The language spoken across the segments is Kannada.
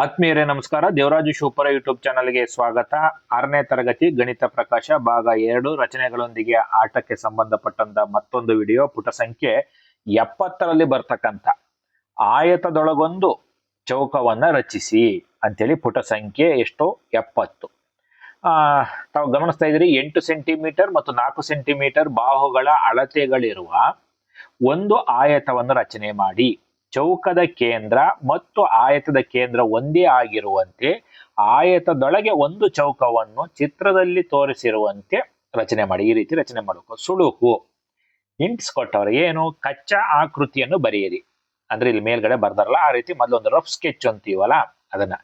ಆತ್ಮೀಯರೇ ನಮಸ್ಕಾರ. ದೇವರಾಜು ಶಿವಪುರ ಯೂಟ್ಯೂಬ್ ಚಾನಲ್ಗೆ ಸ್ವಾಗತ. 6ನೇ ತರಗತಿ ಗಣಿತ ಪ್ರಕಾಶ ಭಾಗ 2 ರಚನೆಗಳೊಂದಿಗೆ ಆಟಕ್ಕೆ ಸಂಬಂಧಪಟ್ಟಂತ ಮತ್ತೊಂದು ವಿಡಿಯೋ. ಪುಟ ಸಂಖ್ಯೆ 70ರಲ್ಲಿ ಬರ್ತಕ್ಕಂಥ ಆಯತದೊಳಗೊಂದು ಚೌಕವನ್ನ ರಚಿಸಿ ಅಂತೇಳಿ ಪುಟ ಸಂಖ್ಯೆ ಎಷ್ಟು 70. ತಾವು ಗಮನಿಸ್ತಾ ಇದ್ರಿ 8 ಸೆಂಟಿಮೀಟರ್ ಮತ್ತು 4 ಸೆಂಟಿಮೀಟರ್ ಬಾಹುಗಳ ಅಳತೆಗಳಿರುವ ಒಂದು ಆಯತವನ್ನು ರಚನೆ ಮಾಡಿ. ಚೌಕದ ಕೇಂದ್ರ ಮತ್ತು ಆಯತದ ಕೇಂದ್ರ ಒಂದೇ ಆಗಿರುವಂತೆ ಆಯತದೊಳಗೆ ಒಂದು ಚೌಕವನ್ನು ಚಿತ್ರದಲ್ಲಿ ತೋರಿಸಿರುವಂತೆ ರಚನೆ ಮಾಡಿ. ಈ ರೀತಿ ರಚನೆ ಮಾಡಬೇಕು. ಸುಳುಕು ಹಿಂಟ್ಸ್ ಕೊಟ್ಟವ್ರೆ. ಏನು? ಕಚ್ಚಾ ಆಕೃತಿಯನ್ನು ಬರೆಯಿರಿ. ಅಂದ್ರೆ ಇಲ್ಲಿ ಮೇಲ್ಗಡೆ ಬರ್ದಾರಲ್ಲ ಆ ರೀತಿ ಮೊದಲೊಂದು ರಫ್ ಸ್ಕೆಚ್ ಅಂತೀವಲ್ಲ ಅದನ್ನ.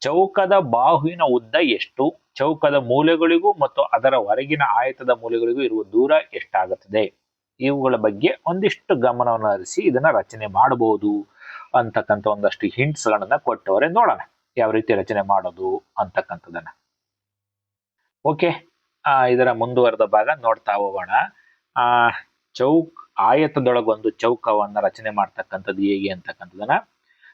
ಚೌಕದ ಬಾಹುವಿನ ಉದ್ದ ಎಷ್ಟು, ಚೌಕದ ಮೂಲೆಗಳಿಗೂ ಮತ್ತು ಅದರ ಹೊರಗಿನ ಆಯತದ ಮೂಲೆಗಳಿಗೂ ಇರುವ ದೂರ ಎಷ್ಟಾಗುತ್ತದೆ, ಇವುಗಳ ಬಗ್ಗೆ ಒಂದಿಷ್ಟು ಗಮನವನ್ನು ಹರಿಸಿ ಇದನ್ನ ರಚನೆ ಮಾಡಬಹುದು ಅಂತಕ್ಕಂಥ ಒಂದಷ್ಟು ಹಿಂಟ್ಸ್ ಗಳನ್ನ ಕೊಟ್ಟವರೆ. ನೋಡೋಣ ಯಾವ ರೀತಿ ರಚನೆ ಮಾಡೋದು ಅಂತಕ್ಕಂಥದನ್ನ. ಓಕೆ, ಇದರ ಮುಂದುವರೆದ ಭಾಗ ನೋಡ್ತಾ ಹೋಗೋಣ. ಆಯತದೊಳಗೊಂದು ಚೌಕವನ್ನ ರಚನೆ ಮಾಡ್ತಕ್ಕಂಥದ್ದು ಹೇಗೆ ಅಂತಕ್ಕಂಥದನ್ನ.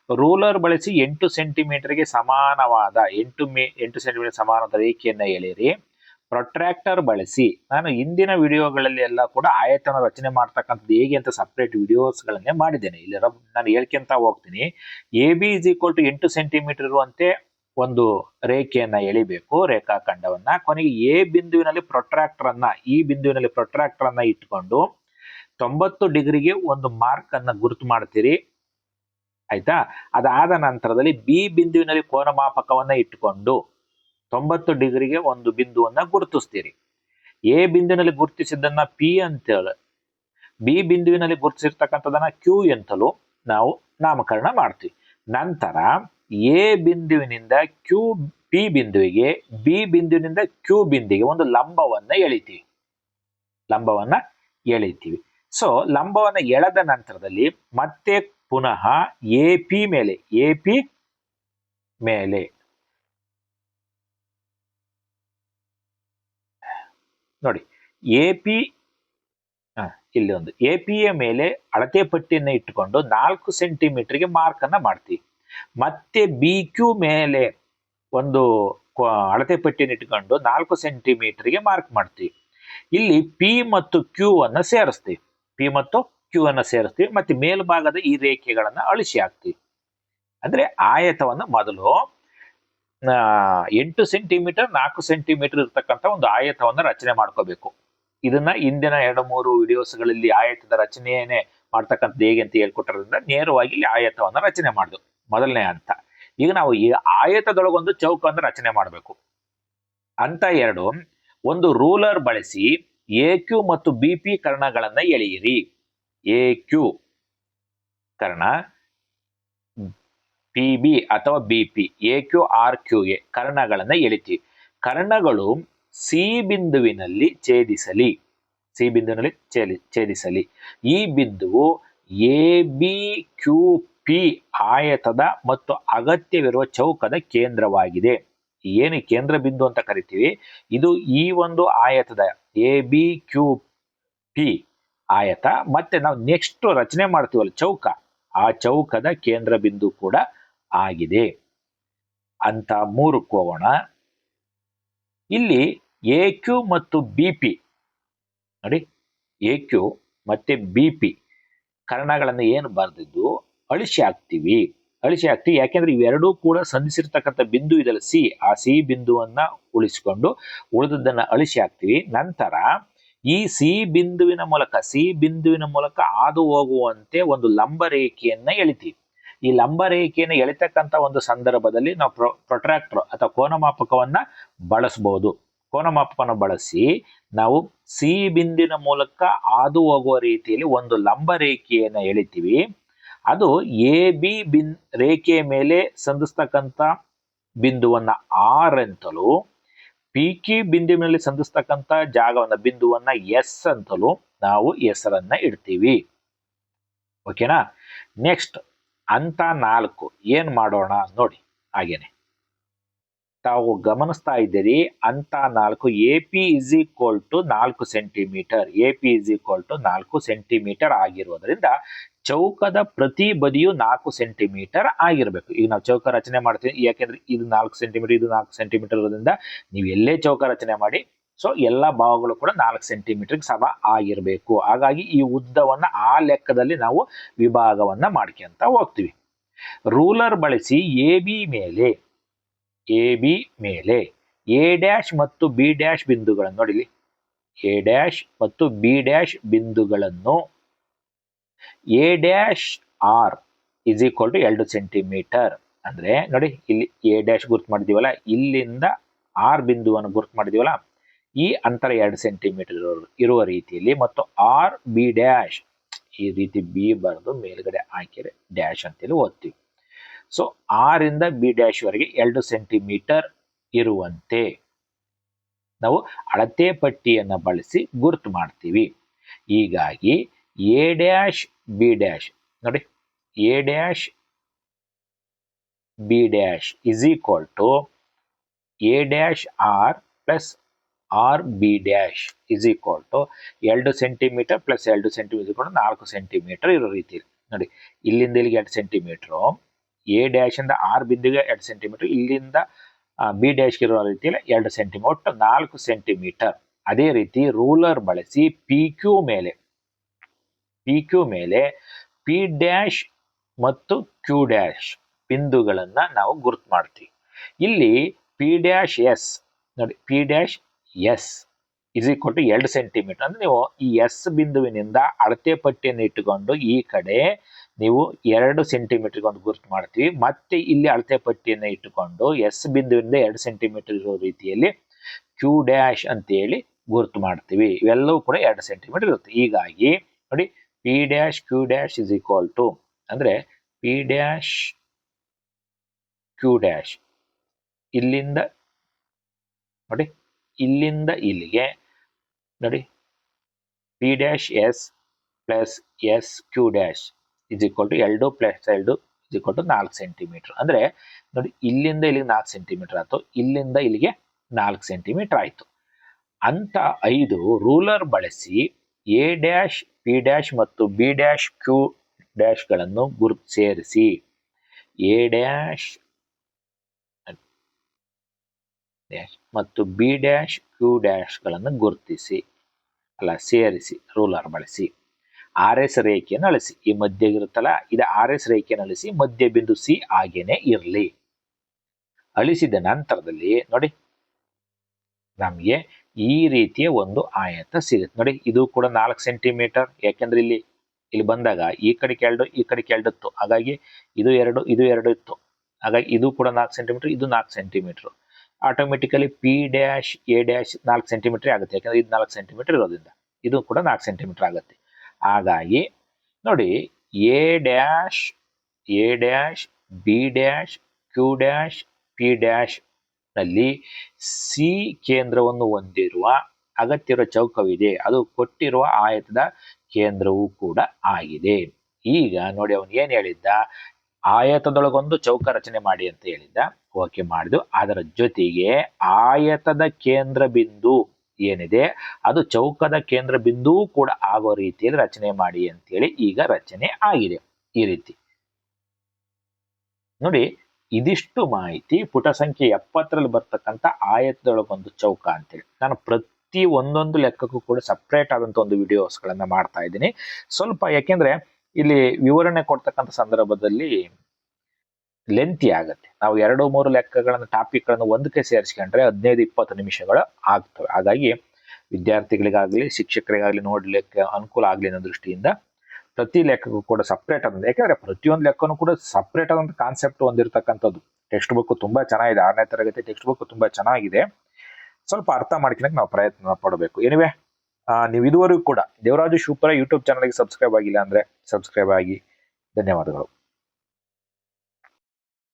ರೂಲರ್ ಬಳಸಿ 8 ಸೆಂಟಿಮೀಟರ್ಗೆ ಸಮಾನವಾದ 8 ಸೆಂಟಿಮೀಟರ್ ಸಮಾನವಾದ ರೇಖೆಯನ್ನ ಎಳೆಯಿರಿ. ಪ್ರೊಟ್ರಾಕ್ಟರ್ ಬಳಸಿ, ನಾನು ಹಿಂದಿನ ವಿಡಿಯೋಗಳಲ್ಲಿ ಎಲ್ಲ ಕೂಡ ಆಯತನ ರಚನೆ ಮಾಡ್ತಕ್ಕಂಥದ್ದು ಹೇಗೆ ಅಂತ ಸಪ್ರೇಟ್ ವಿಡಿಯೋಸ್ಗಳನ್ನೇ ಮಾಡಿದ್ದೇನೆ. ಇಲ್ಲಿ ನಾನು ಹೇಳ್ಕೊಂತ ಹೋಗ್ತೀನಿ. AB = 8 ಸೆಂಟಿಮೀಟರ್ ಇರುವಂತೆ ಒಂದು ರೇಖೆಯನ್ನ ಎಳಿಬೇಕು, ರೇಖಾಖಂಡವನ್ನ. ಕೊನೆಗೆ A ಬಿಂದುವಿನಲ್ಲಿ ಪ್ರೊಟ್ರಾಕ್ಟರ್ ಅನ್ನ, ಈ ಬಿಂದುವಿನಲ್ಲಿ ಪ್ರೊಟ್ರಾಕ್ಟರ್ ಅನ್ನ ಇಟ್ಕೊಂಡು 90 ಡಿಗ್ರಿಗೆ ಒಂದು ಮಾರ್ಕ್ ಅನ್ನ ಗುರುತು ಮಾಡ್ತೀರಿ. ಆಯ್ತಾ? ಅದಾದ ನಂತರದಲ್ಲಿ B ಬಿಂದುವಿನಲ್ಲಿ ಕೋನಮಾಪಕವನ್ನ ಇಟ್ಟುಕೊಂಡು 90 ಡಿಗ್ರಿಗೆ ಒಂದು ಬಿಂದುವನ್ನ ಗುರುತಿಸ್ತೀರಿ. A ಬಿಂದುವಿನಲ್ಲಿ ಗುರುತಿಸಿದ್ದನ್ನ P ಅಂತೇಳಿ, B ಬಿಂದುವಿನಲ್ಲಿ ಗುರುತಿಸಿರ್ತಕ್ಕಂಥದನ್ನ Q ಅಂತಲೂ ನಾವು ನಾಮಕರಣ ಮಾಡ್ತೀವಿ. ನಂತರ A ಬಿಂದುವಿನಿಂದ P ಬಿಂದುವಿಗೆ, B ಬಿಂದುವಿನಿಂದ Q ಬಿಂದುವಿಗೆ ಒಂದು ಲಂಬವನ್ನ ಎಳಿತೀವಿ. ಸೊ ಲಂಬವನ್ನ ಎಳೆದ ನಂತರದಲ್ಲಿ ಮತ್ತೆ ಪುನಃ AP ಮೇಲೆ ನೋಡಿ, ಇಲ್ಲಿ ಒಂದು ಎಪಿಯ ಮೇಲೆ ಅಳತೆ ಪಟ್ಟಿಯನ್ನ ಇಟ್ಟುಕೊಂಡು 4 ಸೆಂಟಿಮೀಟರ್ಗೆ ಮಾರ್ಕ್ ಅನ್ನ ಮಾಡ್ತೀವಿ. ಮತ್ತೆ BQ ಮೇಲೆ ಒಂದು ಅಳತೆ ಪಟ್ಟಿಯನ್ನು ಇಟ್ಕೊಂಡು 4 ಸೆಂಟಿಮೀಟರ್ಗೆ ಮಾರ್ಕ್ ಮಾಡ್ತೀವಿ. ಇಲ್ಲಿ P ಮತ್ತು Q ಅನ್ನ ಸೇರಿಸ್ತೀವಿ. ಮತ್ತೆ ಮೇಲ್ಭಾಗದ ಈ ರೇಖೆಗಳನ್ನ ಅಳಿಸಿ ಹಾಕ್ತೀವಿ. ಅಂದ್ರೆ ಆಯತವನ್ನ ಮೊದಲು 8 ಸೆಂಟಿಮೀಟರ್ 4 ಸೆಂಟಿಮೀಟರ್ ಇರ್ತಕ್ಕಂಥ ಒಂದು ಆಯತವನ್ನ ರಚನೆ ಮಾಡ್ಕೋಬೇಕು. ಇದನ್ನ ಹಿಂದಿನ 2-3 ವಿಡಿಯೋಸ್ಗಳಲ್ಲಿ ಆಯತದ ರಚನೆಯನ್ನೇ ಮಾಡ್ತಕ್ಕಂಥದ್ದು ಹೇಗೆ ಅಂತ ಹೇಳ್ಕೊಟ್ಟಿರೋದ್ರಿಂದ ನೇರವಾಗಿ ಇಲ್ಲಿ ಆಯತವನ್ನ ರಚನೆ ಮಾಡುದು ಮೊದಲನೇ ಹಂತ. ಈಗ ನಾವು ಈ ಆಯತದೊಳಗೊಂದು ಚೌಕವನ್ನು ರಚನೆ ಮಾಡಬೇಕು. ಹಂತ 2, ಒಂದು ರೂಲರ್ ಬಳಸಿ AQ ಮತ್ತು BP ಕರ್ಣಗಳನ್ನ ಎಳೆಯಿರಿ. AQ ಕರ್ಣ, PB ಅಥವಾ BP, AQ RQA ಕರ್ಣಗಳನ್ನ ಎಳಿತೀವಿ. ಕರ್ಣಗಳು C ಬಿಂದುವಿನಲ್ಲಿ ಛೇದಿಸಲಿ. ಈ ಬಿಂದುವು ABQP ಆಯತದ ಮತ್ತು ಅಗತ್ಯವಿರುವ ಚೌಕದ ಕೇಂದ್ರವಾಗಿದೆ. ಏನು ಕೇಂದ್ರ ಬಿಂದು ಅಂತ ಕರಿತೀವಿ, ಇದು ಈ ಒಂದು ಆಯತದ ABQP ಆಯತ. ಮತ್ತೆ ನಾವು ನೆಕ್ಸ್ಟ್ ರಚನೆ ಮಾಡ್ತೀವಲ್ಲ ಚೌಕ, ಆ ಚೌಕದ ಕೇಂದ್ರ ಬಿಂದು ಕೂಡ ಆಗಿದೆ. ಅಂತ 3ಕ್ಕೆ ಹೋಗೋಣ. ಇಲ್ಲಿ AQ ಮತ್ತು BP ನೋಡಿ, AQ ಮತ್ತೆ BP ಕರ್ಣಗಳನ್ನು ಏನು ಬರೆದಿದ್ದು ಅಳಿಸಿ ಹಾಕ್ತಿವಿ. ಯಾಕೆಂದ್ರೆ ಇವೆರಡೂ ಕೂಡ ಸಂಧಿಸಿರ್ತಕ್ಕಂಥ ಬಿಂದು ಇದಲ್ಲ C, ಆ C ಬಿಂದುವನ್ನ ಉಳಿಸಿಕೊಂಡು ಉಳಿದದ್ದನ್ನ ಅಳಿಸಿ ಹಾಕ್ತಿವಿ. ನಂತರ ಈ C ಬಿಂದುವಿನ ಮೂಲಕ ಹಾದು ಹೋಗುವಂತೆ ಒಂದು ಲಂಬ ರೇಖೆಯನ್ನ ಎಳಿತೀವಿ. ಈ ಲಂಬ ರೇಖೆಯನ್ನು ಎಳಿತಕ್ಕಂಥ ಒಂದು ಸಂದರ್ಭದಲ್ಲಿ ನಾವು ಪ್ರೊಟ್ರಾಕ್ಟರ್ ಅಥವಾ ಕೋನಮಾಪಕವನ್ನ ಬಳಸಬಹುದು. ಕೋನಮಾಪಕವನ್ನು ಬಳಸಿ ನಾವು C ಬಿಂದಿನ ಮೂಲಕ ಹಾದು ಹೋಗುವ ರೀತಿಯಲ್ಲಿ ಒಂದು ಲಂಬ ರೇಖೆಯನ್ನು ಎಳಿತೀವಿ. ಅದು AB ರೇಖೆಯ ಮೇಲೆ ಸಂಧಿಸ್ತಕ್ಕಂಥ ಬಿಂದುವನ್ನ R ಅಂತಲೂ, PQ ಬಿಂದುವಿನಲ್ಲಿ ಸಂಧಿಸ್ತಕ್ಕಂಥ ಬಿಂದುವನ್ನ S ಅಂತಲೂ ನಾವು ಹೆಸರನ್ನ ಇಡ್ತೀವಿ. ಓಕೆನಾ? ನೆಕ್ಸ್ಟ್ ಹಂತ 4 ಏನ್ ಮಾಡೋಣ ನೋಡಿ. ಹಾಗೇನೆ ತಾವು ಗಮನಿಸ್ತಾ ಇದ್ದೀರಿ ಅಂತ 4 AP is equal to 4 centimetre. AP is equal to 4 centimetre ಆಗಿರೋದ್ರಿಂದ ಚೌಕದ ಪ್ರತಿ ಬದಿಯು 4 ಸೆಂಟಿಮೀಟರ್ ಆಗಿರ್ಬೇಕು. ಈಗ ನಾವು ಚೌಕ ರಚನೆ ಮಾಡ್ತೀವಿ, ಯಾಕೆಂದ್ರೆ ಇದು 4 ಸೆಂಟಿಮೀಟರ್, ಇದು 4 ಸೆಂಟಿಮೀಟರ್ ಇರೋದ್ರಿಂದ ನೀವು ಎಲ್ಲೇ ಚೌಕ ರಚನೆ ಮಾಡಿ, ಸೊ ಎಲ್ಲಾ ಭಾಗಗಳು ಕೂಡ 4 ಸೆಂಟಿಮೀಟರ್ ಸಮ ಆಗಿರ್ಬೇಕು. ಹಾಗಾಗಿ ಈ ಉದ್ದವನ್ನ ಆ ಲೆಕ್ಕದಲ್ಲಿ ನಾವು ವಿಭಾಗವನ್ನ ಮಾಡ್ಕೊಂತ ಹೋಗ್ತೀವಿ. ರೂಲರ್ ಬಳಸಿ AB ಮೇಲೆ A' ಮತ್ತು B' ಬಿಂದುಗಳನ್ನು ನೋಡಿಲಿ, A' ಮತ್ತು B' ಬಿಂದುಗಳನ್ನು A' is equal to 2 centimetre. ಅಂದ್ರೆ ನೋಡಿ, ಇಲ್ಲಿ A' ಗುರ್ತು ಮಾಡಿದೀವಲ್ಲ, ಇಲ್ಲಿಂದ R ಬಿಂದುವನ್ನು ಗುರ್ತು ಮಾಡಿದೀವಲ್ಲ, ಈ ಅಂತರ 2 ಸೆಂಟಿಮೀಟರ್ ಇರುವ ರೀತಿಯಲ್ಲಿ, ಮತ್ತು B' ಈ ರೀತಿ B ಬರೆದು ಮೇಲ್ಗಡೆ ಹಾಕಿದ್ರೆ ಡ್ಯಾಶ್ ಅಂತೇಳಿ ಓದ್ತೀವಿ. ಸೊ R ಇಂದ B' ವರೆಗೆ 2 ಸೆಂಟಿಮೀಟರ್ ಇರುವಂತೆ ನಾವು ಅಳತೆ ಪಟ್ಟಿಯನ್ನ ಬಳಸಿ ಗುರುತು ಮಾಡ್ತೀವಿ. ಹೀಗಾಗಿ A' B' ನೋಡಿ, A' B' is equal to A' R plus B' is equal to 2 centimetre plus 2 centimetre 4 centimetre ಇರೋ ರೀತಿ. ನೋಡಿ, ಇಲ್ಲಿಂದ ಇಲ್ಲಿಗೆ 2 ಸೆಂಟಿಮೀಟರ್, A' ಇಂದ R ಬಿಂದುಗೆ 2 ಸೆಂಟಿಮೀಟರ್, ಇಲ್ಲಿಂದ B' ಇರೋ ರೀತಿಯಲ್ಲಿ 2 ಸೆಂಟಿಮೀಟರ್, ಒಟ್ಟು 4 ಸೆಂಟಿಮೀಟರ್. ಅದೇ ರೀತಿ ರೂಲರ್ ಬಳಸಿ PQ ಮೇಲೆ P' ಮತ್ತು Q' ಬಿಂದುಗಳನ್ನ ನಾವು ಗುರುತು ಮಾಡ್ತೀವಿ. ಇಲ್ಲಿ P's ನೋಡಿ, P's is equal to 2 centimetre. ಅಂದ್ರೆ ನೀವು ಈ S ಬಿಂದುವಿನಿಂದ ಅಳತೆ ಪಟ್ಟಿಯನ್ನು ಇಟ್ಟುಕೊಂಡು ಈ ಕಡೆ ನೀವು 2 ಸೆಂಟಿಮೀಟರ್ ಒಂದು ಗುರುತು ಮಾಡ್ತೀವಿ. ಮತ್ತೆ ಇಲ್ಲಿ ಅಳತೆ ಪಟ್ಟಿಯನ್ನು ಇಟ್ಟುಕೊಂಡು S ಬಿಂದುವಿನಿಂದ 2 ಸೆಂಟಿಮೀಟರ್ ಇರೋ ರೀತಿಯಲ್ಲಿ Q' ಅಂತ ಹೇಳಿ ಗುರುತು ಮಾಡ್ತೀವಿ. ಇವೆಲ್ಲವೂ ಕೂಡ 2 ಸೆಂಟಿಮೀಟರ್ ಇರುತ್ತೆ. ಹೀಗಾಗಿ ನೋಡಿ, P' Q' is equal to, ಅಂದ್ರೆ P' Q' ಇಲ್ಲಿಂದ ನೋಡಿ, ಇಲ್ಲಿಂದ ಇಲ್ಲಿಗೆ ನೋಡಿ, P's plus Q' is equal to 2 plus 2 is equal to 4 centimetre. ಅಂದ್ರೆ ನೋಡಿ, ಇಲ್ಲಿಂದ ಇಲ್ಲಿಗೆ 4 ಸೆಂಟಿಮೀಟರ್ ಆಯ್ತು, ಇಲ್ಲಿಂದ ಇಲ್ಲಿಗೆ 4 ಸೆಂಟಿಮೀಟರ್ ಆಯ್ತು. ಅಂತ 5 ರೂಲರ್ ಬಳಸಿ A' P' ಮತ್ತು B' Q' ಗಳನ್ನು ಗುರುತು ಸೇರಿಸಿ A' ಮತ್ತು B' Q' ಗಳನ್ನು ಗುರುತಿಸಿ ಸೇರಿಸಿ ರೂಲರ್ ಬಳಸಿ RS ರೇಖೆಯನ್ನು ಅಳಿಸಿ. ಈ ಮಧ್ಯ ಇರುತ್ತಲ್ಲ, ಇದು RS ರೇಖೆಯನ್ನು ಅಳಿಸಿ, ಮಧ್ಯ ಬಿಂದು C ಹಾಗೇನೆ ಇರಲಿ. ಅಳಿಸಿದ ನಂತರದಲ್ಲಿ ನೋಡಿ, ನಮಗೆ ಈ ರೀತಿಯ ಒಂದು ಆಯತ ಸಿಗುತ್ತೆ. ನೋಡಿ, ಇದು ಕೂಡ 4 ಸೆಂಟಿಮೀಟರ್, ಯಾಕೆಂದ್ರೆ ಇಲ್ಲಿ ಬಂದಾಗ ಈ ಕಡೆ 2 ಈ ಕಡೆ 2 ಇತ್ತು, ಹಾಗಾಗಿ ಇದು 2 ಇತ್ತು, ಹಾಗಾಗಿ ಇದು ಕೂಡ 4 ಸೆಂಟಿಮೀಟರ್, ಇದು 4 centimetre. Automatically P' A' 4 centimetre ಆಗುತ್ತೆ, ಯಾಕಂದ್ರೆ ಇದು 4 ಸೆಂಟಿಮೀಟರ್ ಇರೋದ್ರಿಂದ ಇದು ಕೂಡ 4 ಸೆಂಟಿಮೀಟರ್ ಆಗುತ್ತೆ. ಹಾಗಾಗಿ ನೋಡಿ, A' B' Q' P' ನಲ್ಲಿ C ಕೇಂದ್ರವನ್ನು ಹೊಂದಿರುವ ಅಗತ್ಯವಿರುವ ಚೌಕವಿದೆ. ಅದು ಕೊಟ್ಟಿರುವ ಆಯತದ ಕೇಂದ್ರವೂ ಕೂಡ ಆಗಿದೆ. ಈಗ ನೋಡಿ, ಅವನು ಏನ್ ಹೇಳಿದ್ದ, ಆಯತದೊಳಗೊಂದು ಚೌಕ ರಚನೆ ಮಾಡಿ ಅಂತ ಹೇಳಿದ್ದ. ಓಕೆ ಮಾಡಿದ್ವು. ಅದರ ಜೊತೆಗೆ ಆಯತದ ಕೇಂದ್ರ ಬಿಂದು ಏನಿದೆ ಅದು ಚೌಕದ ಕೇಂದ್ರ ಬಿಂದು ಕೂಡ ಆಗೋ ರೀತಿಯಲ್ಲಿ ರಚನೆ ಮಾಡಿ ಅಂತೇಳಿ ಈಗ ರಚನೆ ಆಗಿದೆ. ಈ ರೀತಿ ನೋಡಿ, ಇದಿಷ್ಟು ಮಾಹಿತಿ ಪುಟ ಸಂಖ್ಯೆ 70ರಲ್ಲಿ ಬರ್ತಕ್ಕಂಥ ಆಯತದೊಳಗೊಂದು ಚೌಕ ಅಂತೇಳಿ. ನಾನು ಪ್ರತಿ ಒಂದೊಂದು ಲೆಕ್ಕಕ್ಕೂ ಕೂಡ ಸಪ್ರೇಟ್ ಆದಂತ ಒಂದು ವಿಡಿಯೋಸ್ಗಳನ್ನ ಮಾಡ್ತಾ ಇದ್ದೀನಿ. ಸ್ವಲ್ಪ ಯಾಕೆಂದ್ರೆ ಇಲ್ಲಿ ವಿವರಣೆ ಕೊಡ್ತಕ್ಕಂಥ ಸಂದರ್ಭದಲ್ಲಿ ಲೆಂತಿ ಆಗತ್ತೆ. ನಾವು 2-3 ಲೆಕ್ಕಗಳನ್ನ ಟಾಪಿಕ್ಗಳನ್ನು ಒಂದಕ್ಕೆ ಸೇರಿಸ್ಕೊಂಡ್ರೆ 15-20 ನಿಮಿಷಗಳು ಆಗ್ತವೆ. ಹಾಗಾಗಿ ವಿದ್ಯಾರ್ಥಿಗಳಿಗಾಗ್ಲಿ ಶಿಕ್ಷಕರಿಗಾಗ್ಲಿ ನೋಡ್ಲಿಕ್ಕೆ ಅನುಕೂಲ ಆಗ್ಲಿ ಅನ್ನೋ ದೃಷ್ಟಿಯಿಂದ ಪ್ರತಿ ಲೆಕ್ಕಕ್ಕೂ ಕೂಡ ಸಪ್ರೇಟ್ ಆದಂತ, ಯಾಕಂದ್ರೆ ಪ್ರತಿಯೊಂದು ಲೆಕ್ಕನೂ ಕೂಡ ಸಪ್ರೇಟ್ ಆದಂತ ಕಾನ್ಸೆಪ್ಟ್ ಹೊಂದಿರತಕ್ಕಂಥದ್ದು. ಟೆಕ್ಸ್ಟ್ ಬುಕ್ ತುಂಬಾ ಚೆನ್ನಾಗಿದೆ, 6ನೇ ತರಗತಿ ಟೆಕ್ಸ್ಟ್ ಬುಕ್ ತುಂಬಾ ಚೆನ್ನಾಗಿದೆ. ಸ್ವಲ್ಪ ಅರ್ಥ ಮಾಡ್ಕೊಳಕ್ಕೆ ನಾವು ಪ್ರಯತ್ನ ಪಡಬೇಕು. ಎನಿವೆ, ನೀವು ಇದುವರೆಗೂ ಕೂಡ ದೇವರಾಜು ಶಿವಪುರ ಯೂಟ್ಯೂಬ್ ಚಾನಲ್ಗೆ ಸಬ್ಸ್ಕ್ರೈಬ್ ಆಗಿಲ್ಲ ಅಂದ್ರೆ ಸಬ್ಸ್ಕ್ರೈಬ್ ಆಗಿ. ಧನ್ಯವಾದಗಳು.